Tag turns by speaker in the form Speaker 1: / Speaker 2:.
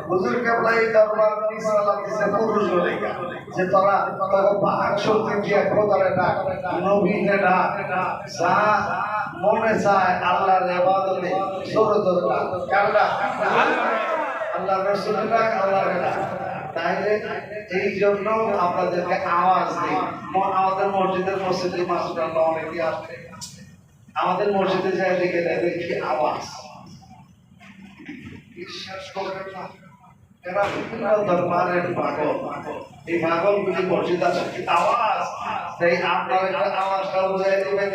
Speaker 1: হুজুর কেবলাই দরবার ইসলাম দিছে পুরুষ বলে যে তারা বাক শক্তি দিয়ে খোদারে ডাক নবীনে ডাক যা মনে চায় আল্লাহর ইবাদতে জোরে জোরে ডাক কারটা আল্লাহর রাসূলের ডাক আল্লাহর ডাক। তাহলে এই জন্য আপনাদেরকে আওয়াজ দিই। আমাদের মসজিদের মসজিদে মাসুল্লাহ অনেকে আসছে, আমাদের মসজিদে যাই দেখে দেখি আওয়াজ, বিশ্বাস করবেন না এরা বিভিন্ন ধর্মের পাগল, এই পাগলগুলি মসজিদ আছে কি আওয়াজ, তাই আপনার একটা আওয়াজটা বুঝাই দেবেন।